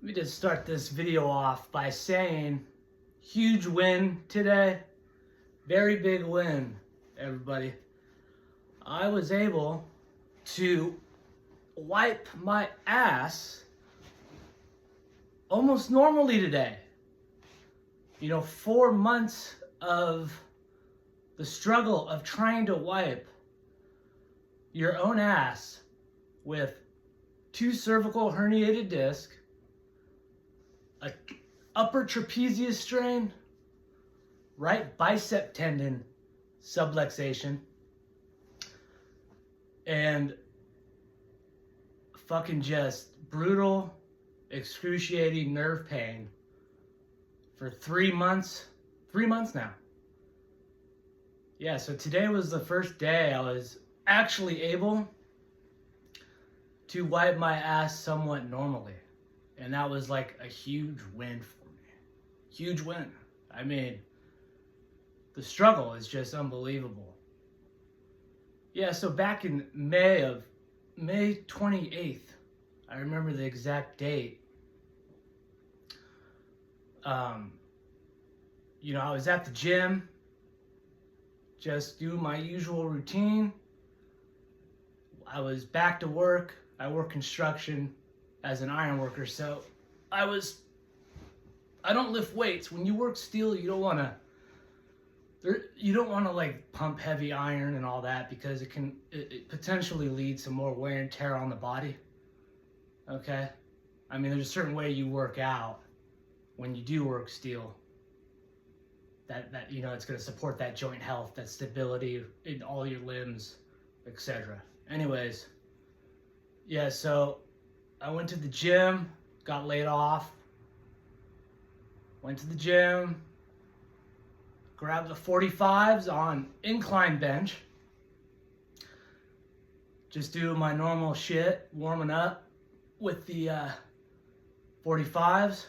Let me just start this video off by saying, huge win today. Very big win, everybody. I was able to wipe my ass almost normally today. 4 months of the struggle of trying to wipe your own ass with 2 cervical herniated discs, a upper trapezius strain, right bicep tendon subluxation, and fucking just brutal, excruciating nerve pain for 3 months. 3 months now. Yeah, so today was the first day I was actually able to wipe my ass somewhat normally. And that was like a huge win for me. Huge win. I mean, the struggle is just unbelievable. Yeah, so back in May 28th, I remember the exact date. I was at the gym, just doing my usual routine. I was back to work. I work construction as an iron worker, so I don't lift weights. When you work steel, you don't want to like pump heavy iron and all that, because it potentially leads to more wear and tear on the body. Okay, I mean, there's a certain way you work out when you do work steel that it's going to support that joint health, that stability in all your limbs, etc. Anyways, yeah, so I went to the gym, got laid off, went to the gym, grabbed the 45s on incline bench, just doing my normal shit, warming up with the 45s.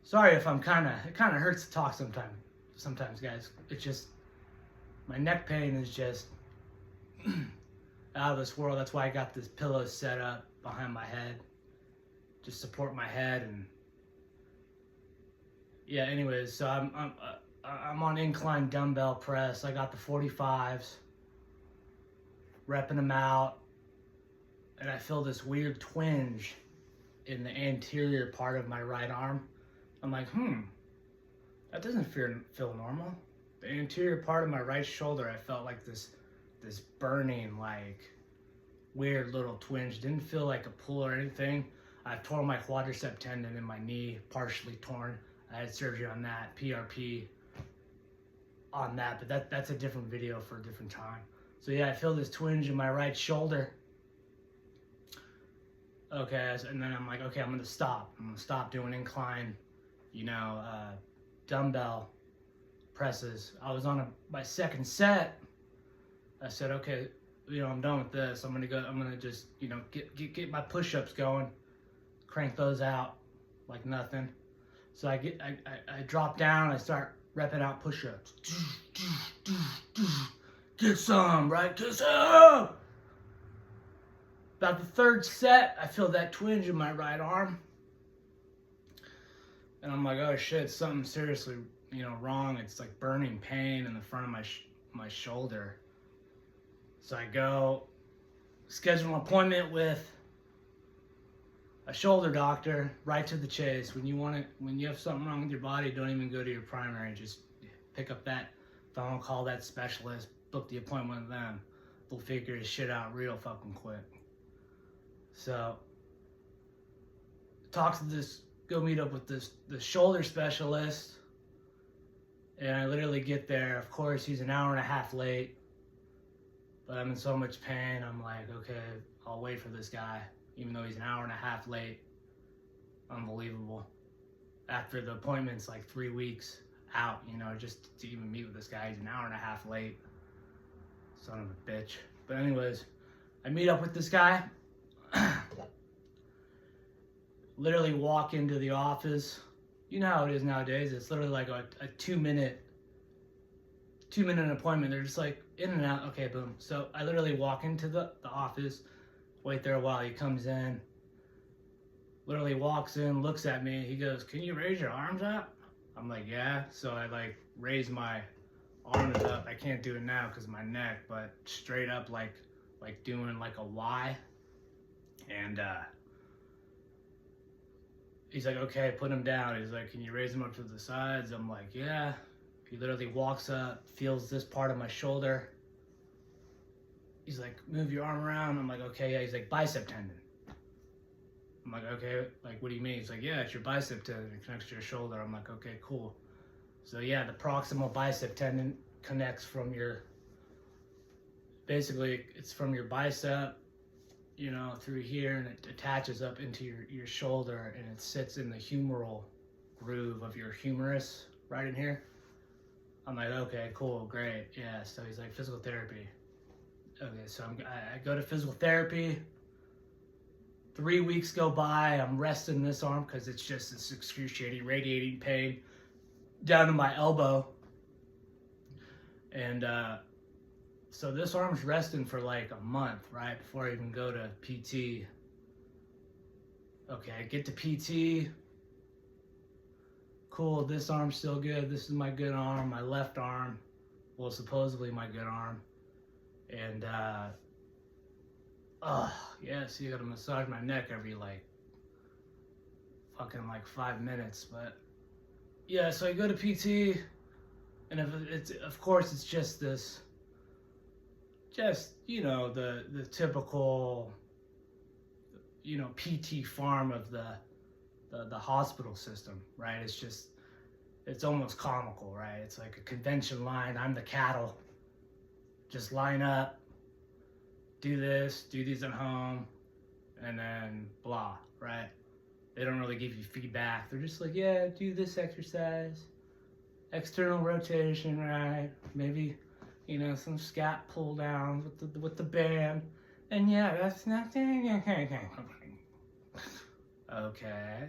Sorry if it kind of hurts to talk sometimes, guys. It's just, my neck pain is just out of this world. That's why I got this pillow set up behind my head, just support my head. And yeah, anyways, so I'm on incline dumbbell press. I got the 45s, repping them out, and I feel this weird twinge in the anterior part of my right arm. I'm like, that doesn't feel normal. The anterior part of my right shoulder, I felt like this burning, like, weird little twinge. Didn't feel like a pull or anything. I tore my quadricep tendon in my knee, partially torn. I had surgery on that, PRP on that, but that's a different video for a different time. So yeah, I feel this twinge in my right shoulder. Okay, and then I'm like, okay, I'm gonna stop. I'm gonna stop doing incline, dumbbell presses. I was on my second set. I said, okay, I'm done with this. I'm gonna just, get my push-ups going, crank those out like nothing. So I drop down, I start repping out push-ups. Get some, right? Get some! About the third set, I feel that twinge in my right arm. And I'm like, oh shit, something seriously, wrong. It's like burning pain in the front of my shoulder. So I go schedule an appointment with a shoulder doctor, right to the chase. When you have something wrong with your body, don't even go to your primary. Just pick up that phone, call that specialist, book the appointment with them. They'll figure this shit out real fucking quick. So, go meet up with the shoulder specialist, and I literally get there. Of course, he's an hour and a half late, but I'm in so much pain. I'm like, okay, I'll wait for this guy, even though he's an hour and a half late. Unbelievable. After the appointment's like 3 weeks out, just to even meet with this guy, he's an hour and a half late. Son of a bitch. But anyways, I meet up with this guy. Literally walk into the office. You know how it is nowadays. It's literally like a 2-minute appointment. They're just like in and out. Okay, boom. So I literally walk into the office, wait there a while. He comes in. Literally walks in, looks at me. He goes, "Can you raise your arms up?" I'm like, "Yeah." So I like raise my arms up. I can't do it now because of my neck, but straight up like doing like a Y. And he's like, "Okay, put him down." He's like, "Can you raise him up to the sides?" I'm like, "Yeah." He literally walks up, feels this part of my shoulder. He's like, "Move your arm around." I'm like, "Okay, yeah." He's like, "Bicep tendon." I'm like, "Okay, like, what do you mean?" He's like, "Yeah, it's your bicep tendon. It connects to your shoulder." I'm like, "Okay, cool." So yeah, the proximal bicep tendon connects from your, basically it's from your bicep, you know, through here, and it attaches up into your shoulder, and it sits in the humeral groove of your humerus right in here. I'm like, "Okay, cool, great, yeah." So he's like, "Physical therapy." Okay, so I go to physical therapy. 3 weeks go by. I'm resting this arm because it's just this excruciating, radiating pain down to my elbow. And so this arm's resting for like a month, right, before I even go to PT. Okay, I get to PT. Cool, this arm's still good. This is my good arm, my left arm. Well, supposedly my good arm. And yeah, so you gotta massage my neck every like fucking like 5 minutes. But yeah, so I go to PT, and if it's, of course, it's just this, just, you know, the typical, you know, PT farm of the hospital system, right? It's just, it's almost comical, right? It's like a convention line. I'm the cattle. Just line up, do this, do these at home, and then blah, right? They don't really give you feedback. They're just like, "Yeah, do this exercise, external rotation, right? Maybe, you know, some scap pull downs with the band, and yeah, that's nothing." Okay.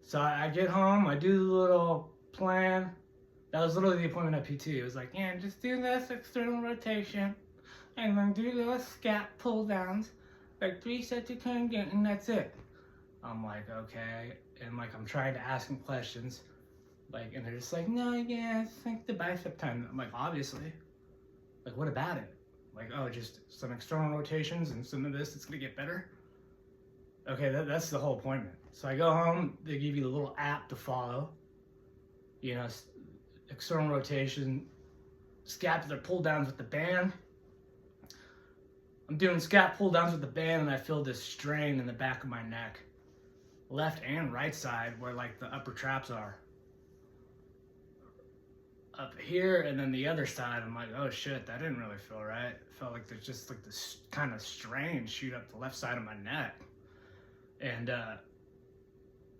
So I get home, I do the little plan. That was literally the appointment at PT. It was like, "Yeah, just do this external rotation, and then do those scap pull downs, like 3 sets of 10, and that's it." I'm like, "Okay." And like, I'm trying to ask them questions, like, and they're just like, "No, yeah, it's like the bicep tendon." I'm like, "Obviously. Like, what about it?" Like, "Oh, just some external rotations and some of this, it's gonna get better." Okay, that's the whole appointment. So I go home, they give you the little app to follow, you know, external rotation, scapular pull downs with the band. I'm doing scap pull downs with the band, and I feel this strain in the back of my neck, left and right side, where like the upper traps are. Up here, and then the other side, I'm like, "Oh shit, that didn't really feel right." It felt like there's just like this kind of strain shoot up the left side of my neck. And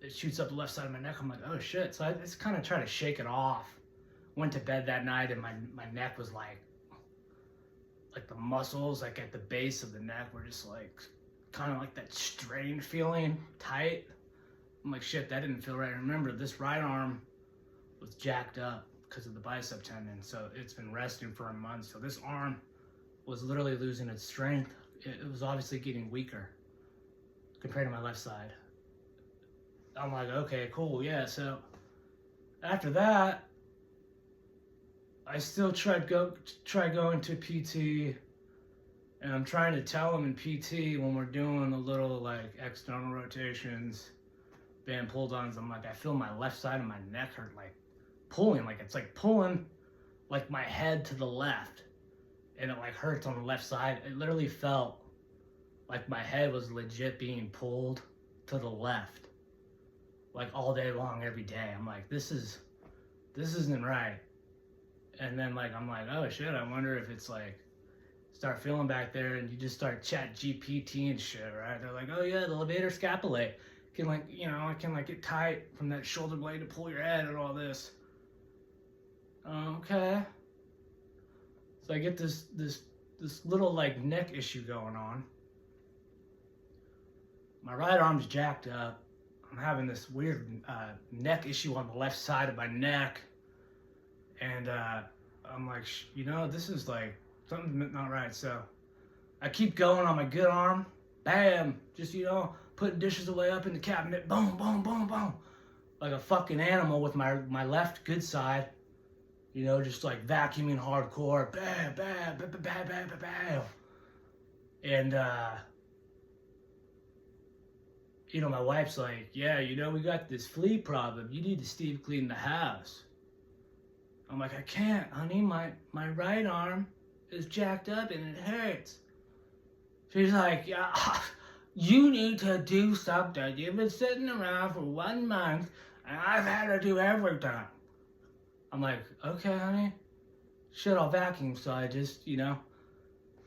it shoots up the left side of my neck. I'm like, "Oh shit." So I just kind of try to shake it off. Went to bed that night, and my neck was like the muscles like at the base of the neck were just like kind of like that strained feeling, tight. I'm like, "Shit, that didn't feel right." Remember, this right arm was jacked up because of the bicep tendon, so it's been resting for a month. So this arm was literally losing its strength. It was obviously getting weaker compared to my left side. I'm like, "Okay, cool, yeah." So after that, I still try going to PT, and I'm trying to tell them in PT when we're doing a little like external rotations, band pull downs. I'm like, "I feel my left side of my neck hurt, like pulling, like it's like pulling like my head to the left, and it like hurts on the left side." It literally felt like my head was legit being pulled to the left, like all day long, every day. I'm like, this isn't right. And then like, I'm like, "Oh shit, I wonder if it's like," start feeling back there, and you just start chat GPT and shit, right? They're like, "Oh yeah, the levator scapulae can like, you know, it can like get tight from that shoulder blade to pull your head and all this." Okay. So I get this little like neck issue going on. My right arm's jacked up. I'm having this weird neck issue on the left side of my neck. And I'm like, "You know, this is like something's not right." So I keep going on my good arm. Bam! Just, you know, putting dishes away up in the cabinet, boom, boom, boom, boom, like a fucking animal with my left good side, you know, just like vacuuming hardcore, bam, bam, bam, bam, bam, bam, bam. And you know, my wife's like, yeah, you know, we got this flea problem. You need to steam clean the house. I'm like, I can't, honey. My right arm is jacked up and it hurts. She's like, yeah, you need to do something. You've been sitting around for 1 month and I've had to do everything. I'm like, okay, honey. Shit, I'll vacuum. So I just, you know,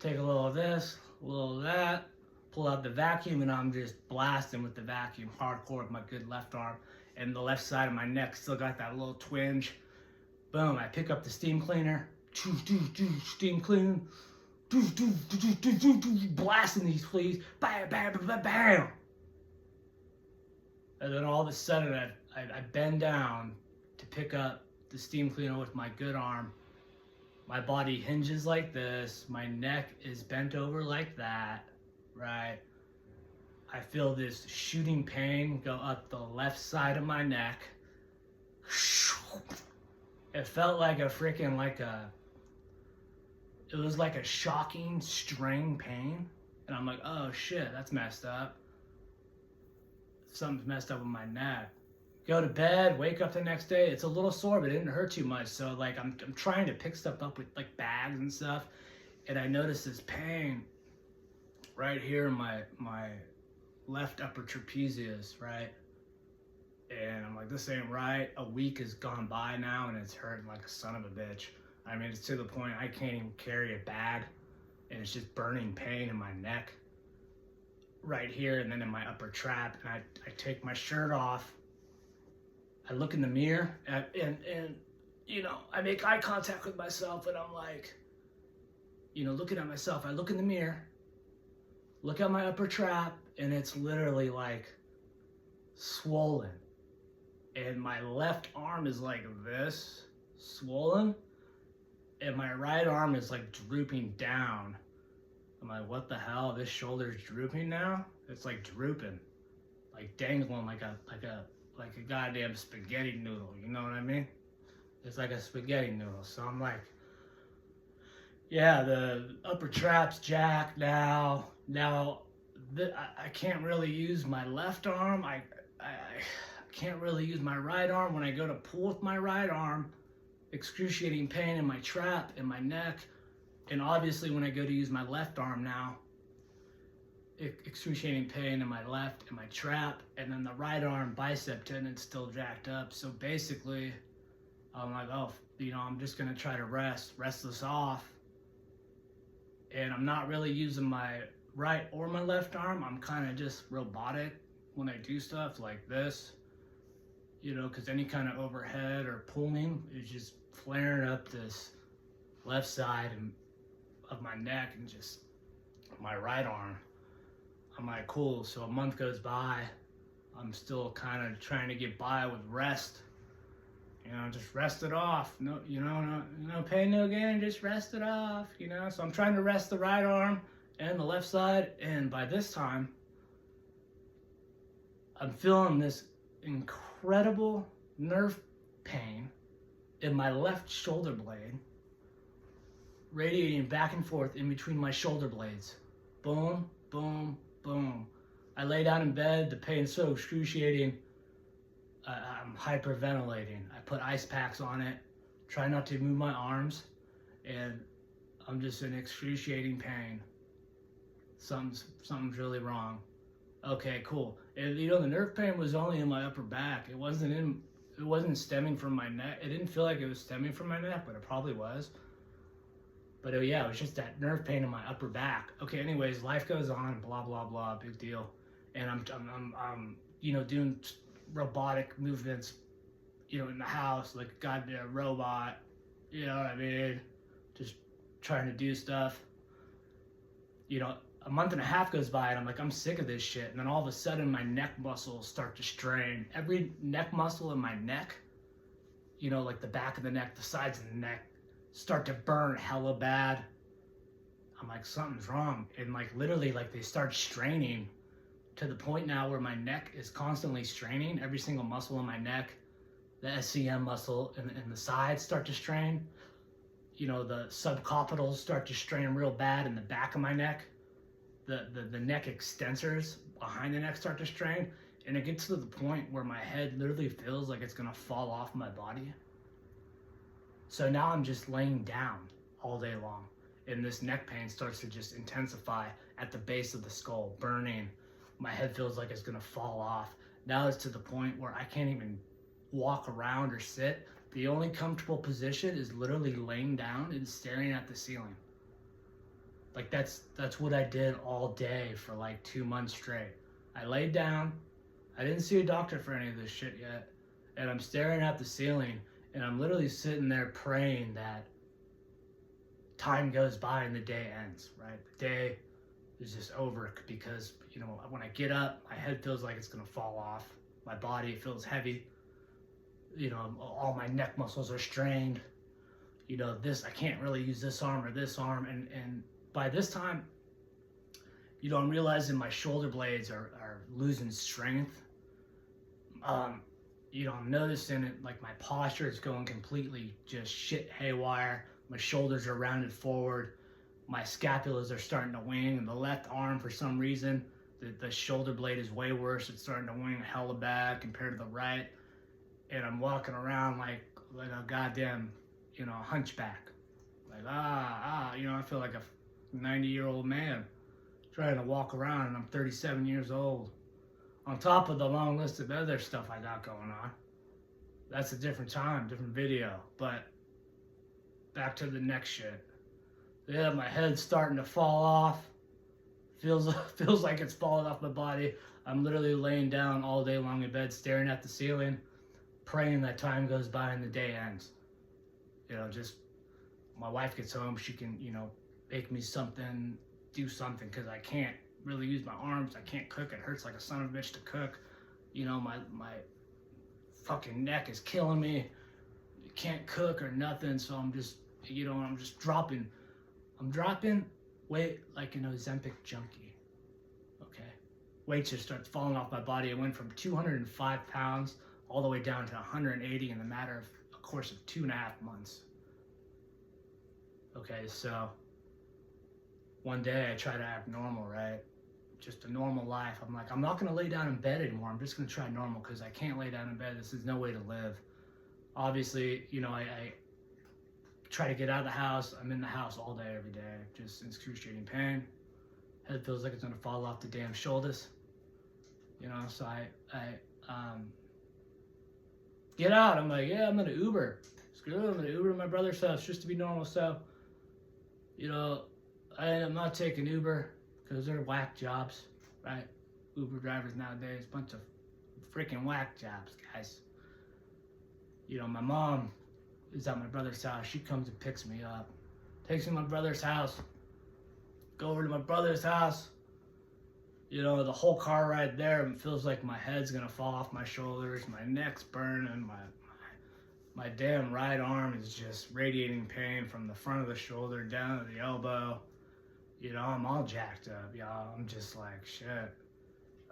take a little of this, a little of that, pull out the vacuum, and I'm just blasting with the vacuum hardcore with my good left arm. And the left side of my neck still got that little twinge. Boom, I pick up the steam cleaner, steam cleaning, blasting these fleas, bam, bam, bam, bam. And then all of a sudden, I bend down to pick up the steam cleaner with my good arm. My body hinges like this, my neck is bent over like that, right? I feel this shooting pain go up the left side of my neck. It felt like a freaking, it was like a shocking string pain. And I'm like, oh shit, that's messed up. Something's messed up with my neck. Go to bed, wake up the next day. It's a little sore, but it didn't hurt too much. So like, I'm trying to pick stuff up with like bags and stuff. And I noticed this pain right here in my left upper trapezius, right? And I'm like, this ain't right. A week has gone by now and it's hurting like a son of a bitch. I mean, it's to the point I can't even carry a bag and it's just burning pain in my neck right here and then in my upper trap. And I take my shirt off. I look in the mirror and you know, I make eye contact with myself and I'm like, you know, looking at myself, I look in the mirror, look at my upper trap, and it's literally like swollen. And my left arm is like this, swollen, and my right arm is like drooping down. I'm like, what the hell? This shoulder's drooping now? It's like drooping, like dangling like a goddamn spaghetti noodle, you know what I mean? It's like a spaghetti noodle. So I'm like, yeah, the upper trap's jacked now. I can't really use my left arm. I can't really use my right arm. When I go to pull with my right arm, excruciating pain in my trap, in my neck. And obviously when I go to use my left arm now, excruciating pain in my left and my trap, and then the right arm bicep tendon's still jacked up. So basically, I'm like, oh, you know, I'm just gonna try to rest this off. And I'm not really using my right or my left arm. I'm kind of just robotic when I do stuff like this, you know, because any kind of overhead or pulling is just flaring up this left side of my neck and just my right arm. I'm like, cool. So a month goes by. I'm still kind of trying to get by with rest. You know, just rest it off. No, you know, no pain, no gain. Just rest it off. You know, so I'm trying to rest the right arm and the left side. And by this time, I'm feeling this incredible nerve pain in my left shoulder blade, radiating back and forth in between my shoulder blades. Boom, boom, boom. I lay down in bed. The pain's so excruciating. I'm hyperventilating. I put ice packs on it, try not to move my arms, and I'm just in excruciating pain. Something's really wrong. Okay, cool. And you know, the nerve pain was only in my upper back. It wasn't stemming from my neck. It didn't feel like it was stemming from my neck, but it probably was. But yeah, it was just that nerve pain in my upper back. Okay, anyways, life goes on, blah, blah, blah, big deal. And I'm you know, doing robotic movements, you know, in the house, like a goddamn robot, you know what I mean? Just trying to do stuff. You know, a month and a half goes by and I'm like, I'm sick of this shit. And then all of a sudden my neck muscles start to strain. Every neck muscle in my neck, you know, like the back of the neck, the sides of the neck, start to burn hella bad. I'm like, something's wrong. And like literally like they start straining to the point now where my neck is constantly straining. Every single muscle in my neck, the SCM muscle and the sides start to strain. You know, the subcapitals start to strain real bad in the back of my neck. The neck extensors behind the neck start to strain. And it gets to the point where my head literally feels like it's gonna fall off my body. So now I'm just laying down all day long. And this neck pain starts to just intensify at the base of the skull, burning. My head feels like it's gonna fall off. Now it's to the point where I can't even walk around or sit. The only comfortable position is literally laying down and staring at the ceiling. Like that's what I did all day for like 2 months straight. I laid down. I didn't see a doctor for any of this shit yet. And I'm staring at the ceiling and I'm literally sitting there praying that time goes by and the day ends, right? The day is just over because, you know, when I get up, my head feels like it's gonna fall off. My body feels heavy. You know, all my neck muscles are strained. You know, I can't really use this arm or this arm. And by this time, you know, I'm realizing my shoulder blades are losing strength. You know, I'm noticing it, like my posture is going completely just shit haywire. My shoulders are rounded forward. My scapulas are starting to wing. And the left arm, for some reason, the shoulder blade is way worse. It's starting to wing hella bad compared to the right. And I'm walking around like a goddamn, you know, hunchback. Like, you know, I feel like a 90-year-old man trying to walk around, and I'm 37 years old. On top of the long list of other stuff I got going on. That's a different time, different video. But back to the next shit. Yeah, my head's starting to fall off. Feels like it's falling off my body. I'm literally laying down all day long in bed, staring at the ceiling, praying that time goes by and the day ends. You know, just my wife gets home, she can, you know, make me something, do something, because I can't really use my arms. I can't cook. It hurts like a son of a bitch to cook. You know, my fucking neck is killing me. Can't cook or nothing, so I'm just, you know, I'm dropping weight like an Ozempic junkie. Okay, weight just starts falling off my body. It went from 205 pounds all the way down to 180 in the matter of a course of 2.5 months. Okay, so one day I try to act normal, right? Just a normal life. I'm like, I'm not gonna lay down in bed anymore. I'm just gonna try normal because I can't lay down in bed. This is no way to live. Obviously, you know, I try to get out of the house. I'm in the house all day, every day, just in excruciating pain. Head feels like it's gonna fall off the damn shoulders. You know, so I get out. I'm like, yeah, I'm gonna Uber. Screw it, I'm gonna Uber to my brother's house just to be normal. So, you know, I'm not taking Uber because they're whack jobs, right? Uber drivers nowadays, bunch of freaking whack jobs, guys. You know, my mom is at my brother's house. She comes and picks me up, takes me to my brother's house. Go over to my brother's house. You know, the whole car ride there, it feels like my head's gonna fall off my shoulders. My neck's burning. My damn right arm is just radiating pain from the front of the shoulder down to the elbow. You know, I'm all jacked up, y'all. I'm just like, shit.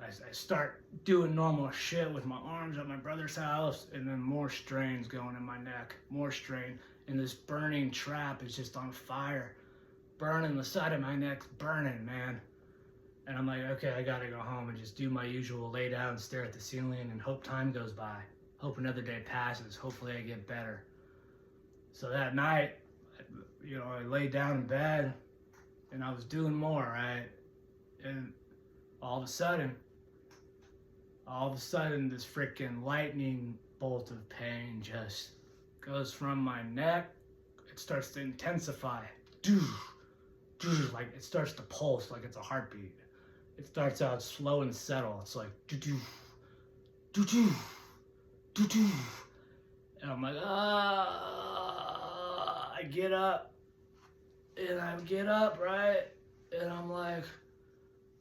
I start doing normal shit with my arms at my brother's house, and then more strains going in my neck. More strain. And this burning trap is just on fire. Burning, the side of my neck's burning, man. And I'm like, okay, I gotta go home and just do my usual lay down and stare at the ceiling and hope time goes by. Hope another day passes. Hopefully I get better. So that night, you know, I laid down in bed and I was doing more, right? And all of a sudden, this freaking lightning bolt of pain just goes from my neck. It starts to intensify. Like it starts to pulse like it's a heartbeat. It starts out slow and subtle. It's like do-do, do-do, do-do. And I'm like, I get up. And I get up, right? And I'm like,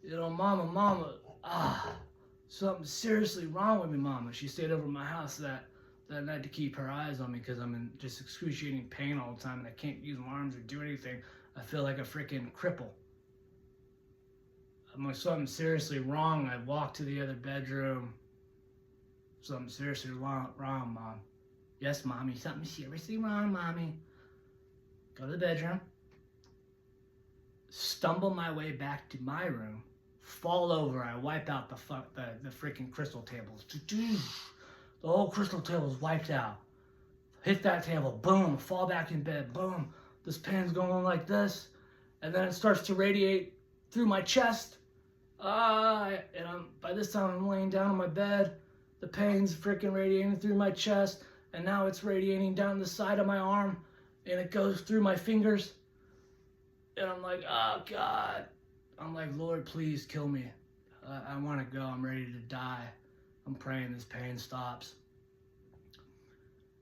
you know, mama, something's seriously wrong with me, mama. She stayed over at my house that night to keep her eyes on me because I'm in just excruciating pain all the time and I can't use my arms or do anything. I feel like a freaking cripple. I'm like, something seriously wrong. I walk to the other bedroom. Something seriously wrong, Mom. Yes, Mommy, something seriously wrong, Mommy. Go to the bedroom. Stumble my way back to my room. Fall over. I wipe out the freaking crystal tables. The whole crystal table's wiped out. Hit that table. Boom. Fall back in bed. Boom. This pain's going like this. And then it starts to radiate through my chest. By this time I'm laying down on my bed. The pain's freaking radiating through my chest. And now it's radiating down the side of my arm. And it goes through my fingers. And I'm like, oh God. I'm like, Lord, please kill me. I want to go. I'm ready to die. I'm praying this pain stops.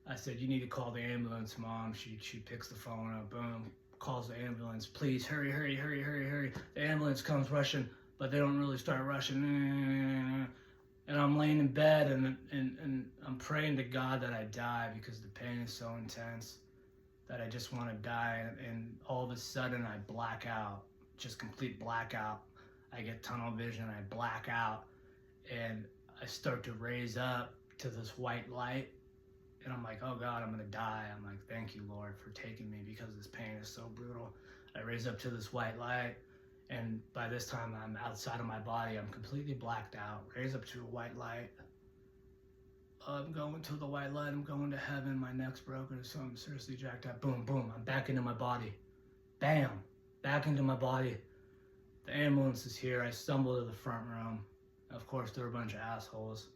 I said, you need to call the ambulance, Mom. She picks the phone up. Boom. Calls the ambulance. Please, hurry, hurry, hurry, hurry, hurry. The ambulance comes rushing, but they don't really start rushing. And I'm laying in bed, and I'm praying to God that I die because the pain is so intense that I just want to die. And all of a sudden, I black out. Just complete blackout. I get tunnel vision. I black out. And I start to raise up to this white light. And I'm like, oh God, I'm going to die. I'm like, thank you, Lord, for taking me because this pain is so brutal. I raise up to this white light. And by this time, I'm outside of my body. I'm completely blacked out. Raise up to a white light. I'm going to the white light. I'm going to heaven. My neck's broken. So I'm seriously jacked up. Boom, boom. I'm back into my body. Bam. Back into my body. The ambulance is here. I stumble to the front room. Of course, they're a bunch of assholes.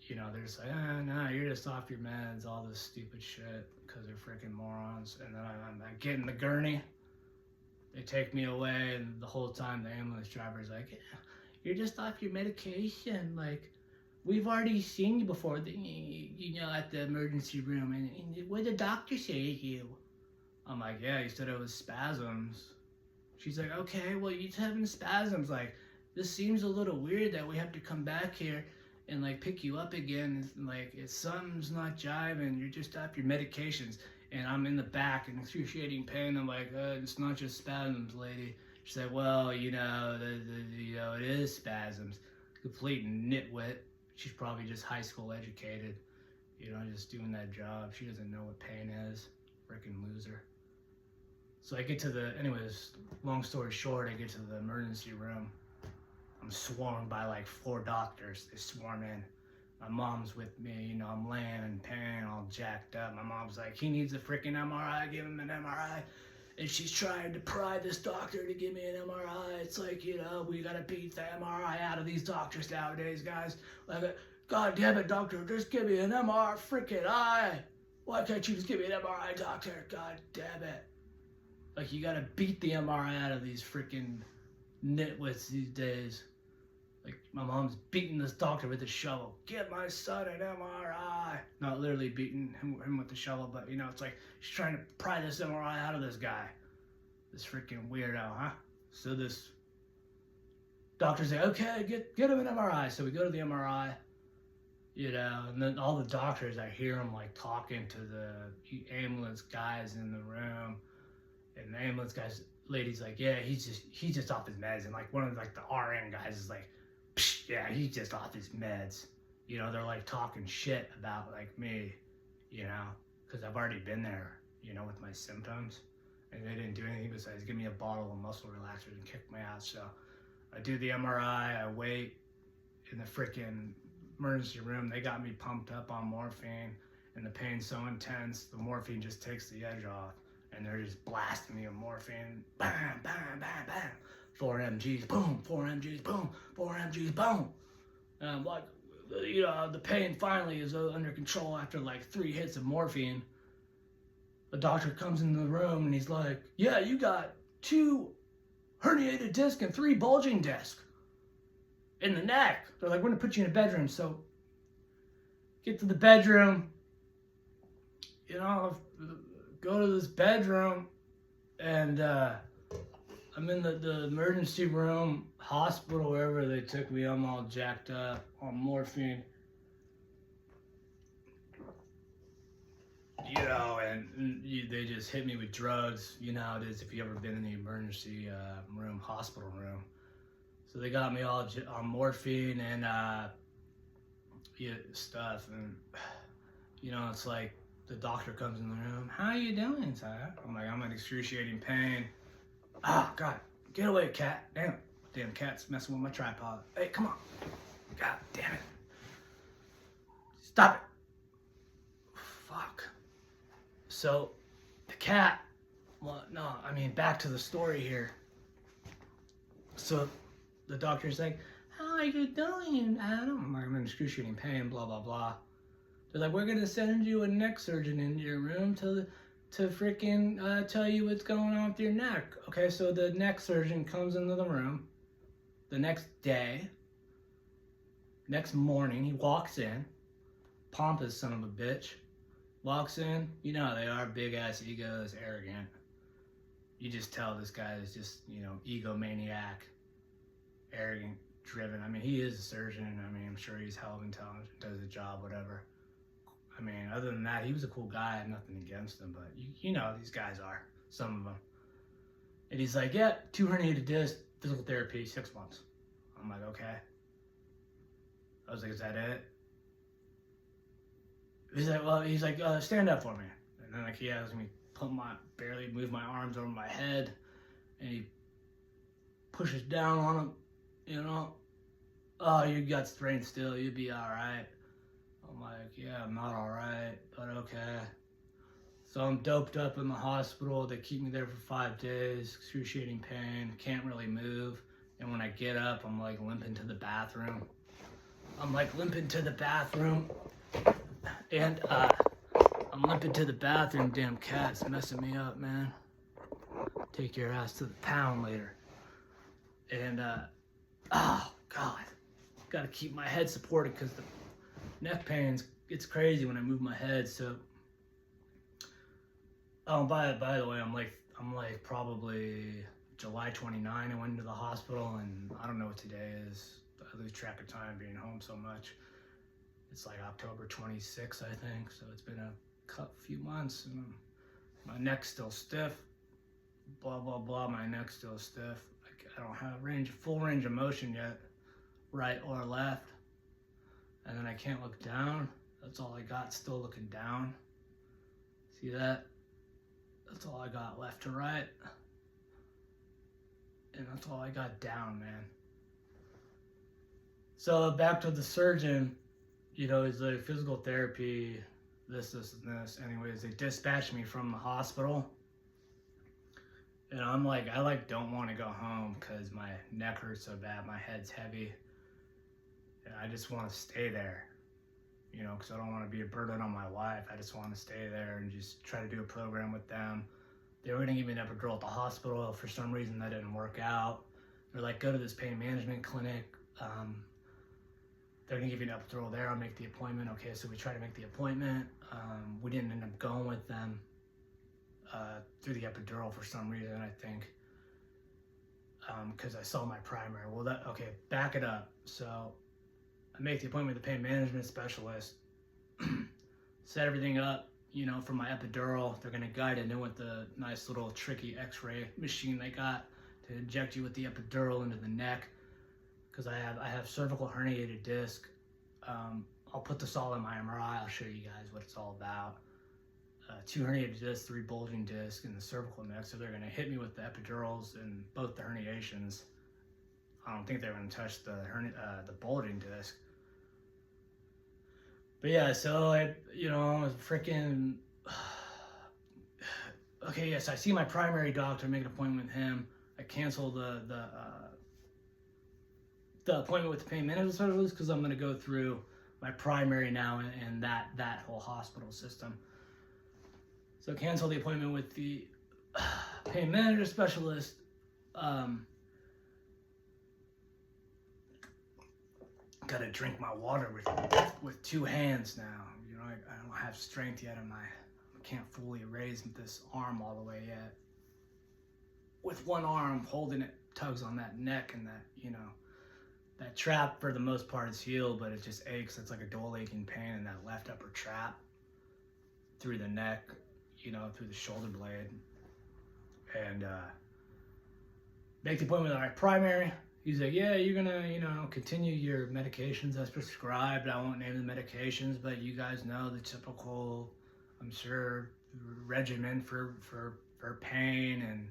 You know, they're just like, no, you're just off your meds, all this stupid shit, because they're freaking morons. And then I get in the gurney. They take me away, and the whole time the ambulance driver's like, yeah, you're just off your medication. Like, we've already seen you before, you know, at the emergency room. And what did the doctor say to you? I'm like, yeah, he said it was spasms. She's like, okay, well, you're having spasms. Like, this seems a little weird that we have to come back here and, like, pick you up again. And, like, if something's not jiving, you're just off your medications. And I'm in the back in excruciating pain. I'm like, it's not just spasms, lady. She's like, well, you know, you know, it is spasms. Complete nitwit. She's probably just high school educated, you know, just doing that job. She doesn't know what pain is. Freaking loser. So I get to anyways, long story short, I get to the emergency room. I'm swarmed by like 4 doctors. They swarm in. My mom's with me, you know, I'm laying in pain, all jacked up. My mom's like, he needs a freaking MRI, give him an MRI. And she's trying to pry this doctor to give me an MRI. It's like, you know, we gotta beat the MRI out of these doctors nowadays, guys. Like, God damn it, doctor, just give me an MRI freaking eye. Why can't you just give me an MRI, doctor? God damn it. Like, you gotta beat the MRI out of these freaking nitwits these days. Like, my mom's beating this doctor with a shovel. Give my son an MRI. Not literally beating him with the shovel, but, you know, it's like she's trying to pry this MRI out of this guy. This freaking weirdo, huh? So this doctor's like, okay, get him an MRI. So we go to the MRI, you know, and then all the doctors, I hear them, like, talking to the ambulance guys in the room. And the ambulance lady's like, yeah, he's just off his meds. And, like, one of, like, the RN guys is like, psh, yeah, he's just off his meds. You know, they're, like, talking shit about, like, me, you know, because I've already been there, you know, with my symptoms. And they didn't do anything besides give me a bottle of muscle relaxers and kick me out. So I do the MRI. I wait in the freaking emergency room. They got me pumped up on morphine. And the pain's so intense, the morphine just takes the edge off. And they're just blasting me with morphine. Bam, bam, bam, bam. 4 mgs, boom. 4 mgs, boom. 4 mgs, boom. And I'm like, you know, the pain finally is under control after like 3 hits of morphine. The doctor comes into the room and he's like, yeah, you got 2 herniated discs and 3 bulging discs in the neck. They're like, we're gonna put you in a bedroom. So get to the bedroom, you know, go to this bedroom, and I'm in the emergency room, hospital, wherever they took me. I'm all jacked up on morphine, you know, and they just hit me with drugs. You know how it is if you ever been in the emergency room, hospital room. So they got me all on morphine and stuff, and it's like the doctor comes in the room. How are you doing, sir? I'm like, I'm in excruciating pain. Oh God, get away, cat! Damn cat's messing with my tripod. Hey, come on! God damn it! Stop it! Fuck. So the cat. Well, no, I mean back to the story here. So the doctor's like, how are you doing, Adam? I'm in excruciating pain, blah, blah, blah. They're like, we're going to send you a neck surgeon into your room to freaking tell you what's going on with your neck. Okay, so the neck surgeon comes into the room the next day, next morning, he walks in, pompous son of a bitch, walks in, you know how they are, big ass egos, arrogant. You just tell this guy is just, egomaniac, arrogant, driven. I mean, he is a surgeon. I mean, I'm sure he's hell of intelligent, does the job, whatever. I mean, other than that, he was a cool guy. I have nothing against him, but you know these guys are, some of them. And he's like, yeah, 2 herniated discs, physical therapy, 6 months. I'm like, okay. I was like, is that it? He's like, stand up for me. And then he has me barely move my arms over my head, and he pushes down on him, oh, you got strength still, you'll be all right. I'm like, yeah, I'm not all right, but okay. So I'm doped up in the hospital. They keep me there for 5 days, excruciating pain, can't really move. And when I get up, I'm like limping to the bathroom. And I'm limping to the bathroom. Damn cat's messing me up, man. Take your ass to the pound later. And oh God, gotta keep my head supported because the neck pains, it's crazy when I move my head. So by the way, I'm like probably July 29 I went into the hospital, and I don't know what today is. I lose track of time being home so much. It's like October 26, I think, so it's been a few months, and my neck's still stiff, blah blah blah. My neck's still stiff. I don't have full range of motion yet, right or left. And then I can't look down. That's all I got, still looking down. See that? That's all I got left to right. And that's all I got down, man. So back to the surgeon, he's like, physical therapy, this, and this. Anyways, they dispatched me from the hospital. And I'm like, I don't want to go home because my neck hurts so bad, my head's heavy. And I just want to stay there, because I don't want to be a burden on my wife. I just want to stay there and just try to do a program with them. They were going to give me an epidural at the hospital. For some reason, that didn't work out. They're like, go to this pain management clinic. They're going to give you an epidural there. I'll make the appointment. Okay, so we try to make the appointment. We didn't end up going with them through the epidural for some reason, I think. Because I saw my primary. Okay, back it up. So I make the appointment with the pain management specialist, set everything up, for my epidural. They're going to guide it in with the nice little tricky x-ray machine they got to inject you with the epidural into the neck, because I have cervical herniated disc. I'll put this all in my MRI. I'll show you guys what it's all about. 2 herniated discs, 3 bulging discs in the cervical neck. So they're going to hit me with the epidurals and both the herniations. I don't think they're going to touch the bulging disc. But yeah, so I was freaking. Okay, yes, I see my primary doctor, make an appointment with him. I cancel the appointment with the pain management specialist because I'm going to go through my primary now and that whole hospital system. So cancel the appointment with the pain management specialist. Gotta drink my water with 2 hands now. I don't have strength yet. I can't fully raise this arm all the way yet. With one arm holding it, tugs on that neck, and that trap for the most part is healed, but it just aches. It's like a dull aching pain in that left upper trap through the neck, through the shoulder blade. And make the appointment with our primary. He's like, yeah, you're gonna, continue your medications as prescribed. I won't name the medications, but you guys know the typical, I'm sure, regimen for pain and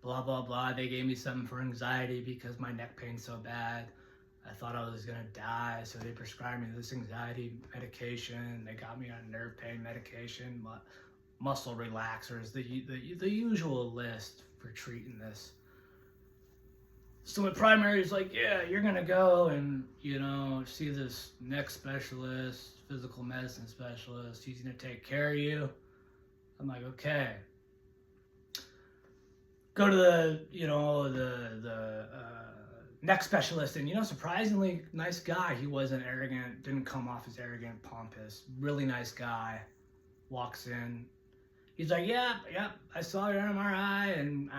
blah blah blah. They gave me something for anxiety because my neck pain's so bad. I thought I was gonna die, so they prescribed me this anxiety medication. They got me on nerve pain medication, muscle relaxers, the usual list for treating this. So my primary is like, yeah, you're gonna go and see this neck specialist, physical medicine specialist. He's gonna take care of you. I'm like, okay. Go to the neck specialist, and surprisingly nice guy. He wasn't arrogant, didn't come off as arrogant, pompous. Really nice guy. Walks in. He's like, yep, I saw your MRI, and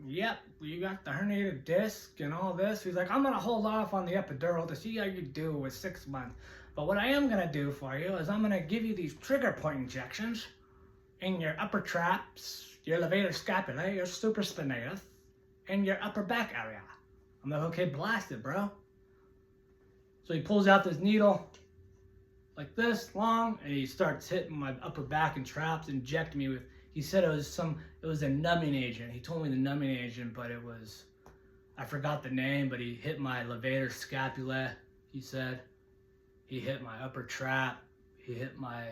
yep, you got the herniated disc and all this. He's like, I'm gonna hold off on the epidural to see how you do with 6 months. But what I am gonna do for you is I'm gonna give you these trigger point injections in your upper traps, your levator scapulae, your supraspinatus, and your upper back area. I'm like, okay, blast it, bro. So he pulls out this needle, like this long, and he starts hitting my upper back and traps, injecting me with, he said it was a numbing agent. He told me the numbing agent, but I forgot the name, but he hit my levator scapulae, he said. He hit my upper trap, he hit my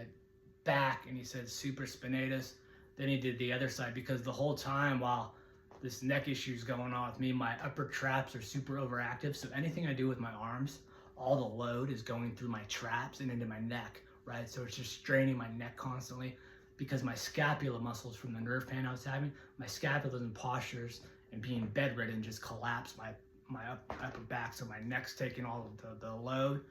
back, and he said supraspinatus. Then he did the other side, because the whole time while this neck issue is going on with me, my upper traps are super overactive, so anything I do with my arms, all the load is going through my traps and into my neck, right? So it's just straining my neck constantly, because my scapula muscles from the nerve pain I was having, my scapulas and postures and being bedridden just collapsed my upper back. So my neck's taking all of the load,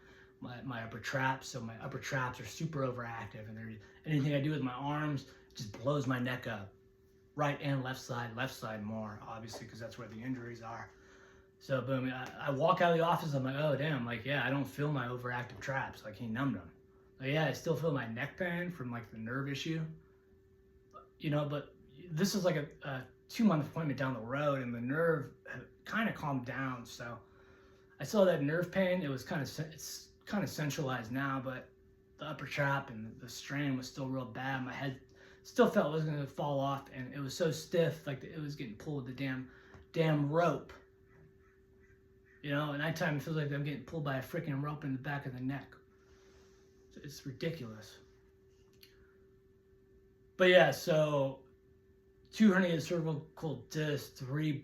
my upper traps. So my upper traps are super overactive, and anything I do with my arms just blows my neck up, right and left side more, obviously, because that's where the injuries are. So boom, I walk out of the office, I'm like, oh damn, like, yeah, I don't feel my overactive traps, like he numbed them. Like, yeah, I still feel my neck pain from like the nerve issue, but this is like a 2-month appointment down the road, and the nerve kind of calmed down. So I still had that nerve pain. It's kind of centralized now, but the upper trap and the strain was still real bad. My head still felt it was gonna fall off, and it was so stiff, like it was getting pulled with the damn rope. At nighttime, it feels like I'm getting pulled by a freaking rope in the back of the neck. It's ridiculous. But yeah, so 2 herniated cervical discs, 3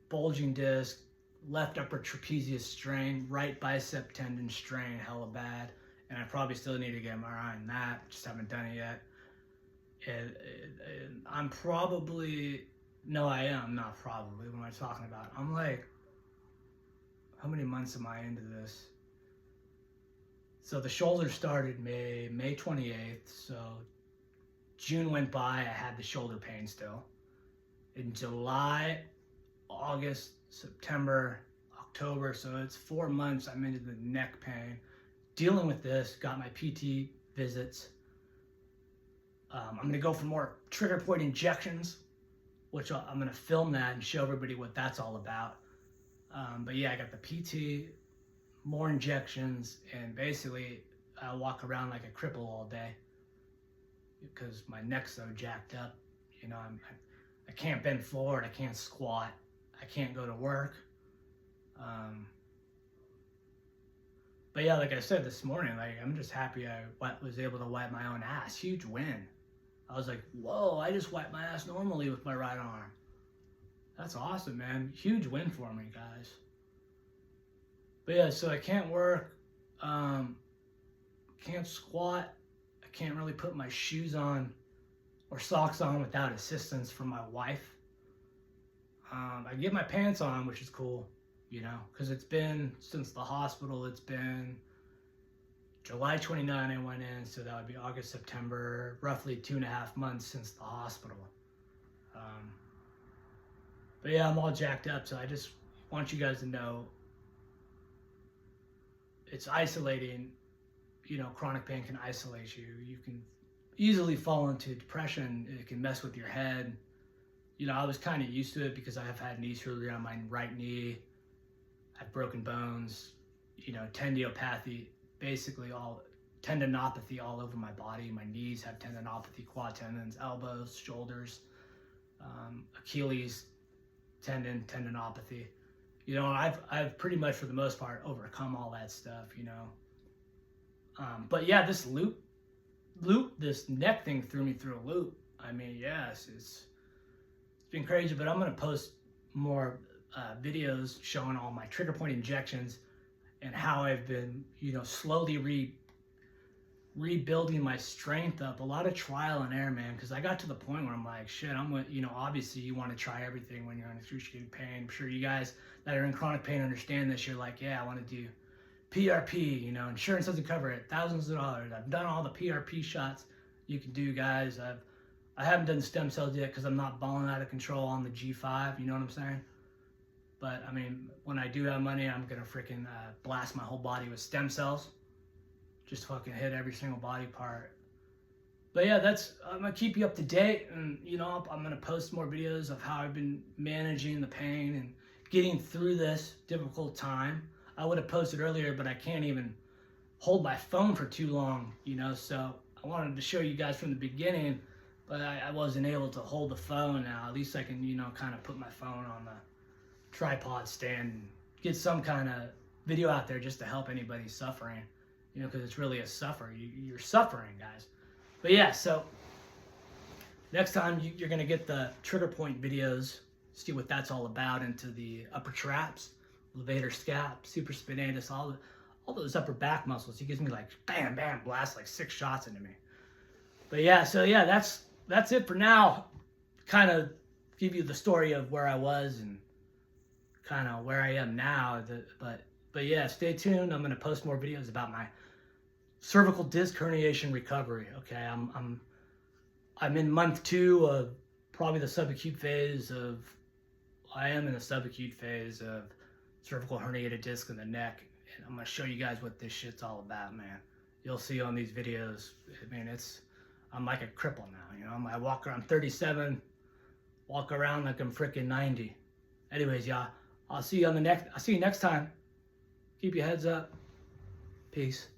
bulging discs, left upper trapezius strain, right bicep tendon strain, hella bad. And I probably still need to get MRI on that, just haven't done it yet. And I'm probably, no, I am not probably, what am I talking about? I'm like, how many months am I into this? So the shoulder started May 28th. So June went by, I had the shoulder pain still. In July, August, September, October, so it's 4 months I'm into the neck pain. Dealing with this, got my PT visits. I'm gonna go for more trigger point injections, which I'm gonna film that and show everybody what that's all about. But yeah, I got the PT, more injections, and basically I walk around like a cripple all day because my neck's so jacked up. I can't bend forward, I can't squat, I can't go to work. But yeah, like I said this morning, like I'm just happy I was able to wipe my own ass. Huge win. I was like, whoa, I just wiped my ass normally with my right arm. That's awesome, man. Huge win for me, guys. But yeah, so I can't work, can't squat, I can't really put my shoes on or socks on without assistance from my wife. I get my pants on, which is cool, because it's been, since the hospital, it's been July 29 I went in, so that would be August, September, roughly 2.5 months since the hospital. But yeah, I'm all jacked up, so I just want you guys to know it's isolating. Chronic pain can isolate you. You can easily fall into depression. It can mess with your head. I was kind of used to it because I have had knee surgery on my right knee. I have broken bones, you know, tendinopathy, basically all tendinopathy all over my body. My knees have tendinopathy, quad tendons, elbows, shoulders, Achilles tendinopathy. You know, I've pretty much for the most part overcome all that stuff, you know. But yeah, this this neck thing threw me through a loop. I mean, yes, it's been crazy, but I'm gonna post more videos showing all my trigger point injections and how I've been, you know, slowly rebuilding my strength up. A lot of trial and error, man, because I got to the point where I'm like, shit, you know, obviously you want to try everything when you're in excruciating pain. I'm sure you guys that are in chronic pain understand this. You're like, yeah, I want to do PRP, you know, insurance doesn't cover it, thousands of dollars. I've done all the PRP shots you can do, guys. I haven't done stem cells yet because I'm not balling out of control on the G5, you know what I'm saying? But I mean, when I do have money, I'm gonna freaking blast my whole body with stem cells. Just fucking hit every single body part. But yeah, I'm gonna keep you up to date, and you know, I'm gonna post more videos of how I've been managing the pain and getting through this difficult time. I would have posted earlier, but I can't even hold my phone for too long, you know, so I wanted to show you guys from the beginning, but I wasn't able to hold the phone now. At least I can, you know, kind of put my phone on the tripod stand and get some kind of video out there just to help anybody suffering, you know, because it's really a suffer. You're suffering, guys. But yeah, so next time you're going to get the trigger point videos, see what that's all about, into the upper traps, levator scap, supraspinatus, all those upper back muscles. He gives me like bam, bam, blast like 6 shots into me. But yeah, so yeah, that's it for now. Kind of give you the story of where I was and kind of where I am now. But yeah, stay tuned. I'm gonna post more videos about my cervical disc herniation recovery. Okay, I'm in month 2 of probably the subacute phase of. I am in the subacute phase of cervical herniated disc in the neck, and I'm gonna show you guys what this shit's all about, man. You'll see on these videos. I mean, I'm like a cripple now, you know. I walk around 37, walk around like I'm freaking 90. Anyways, y'all, I'll see you next time. Keep your heads up. Peace.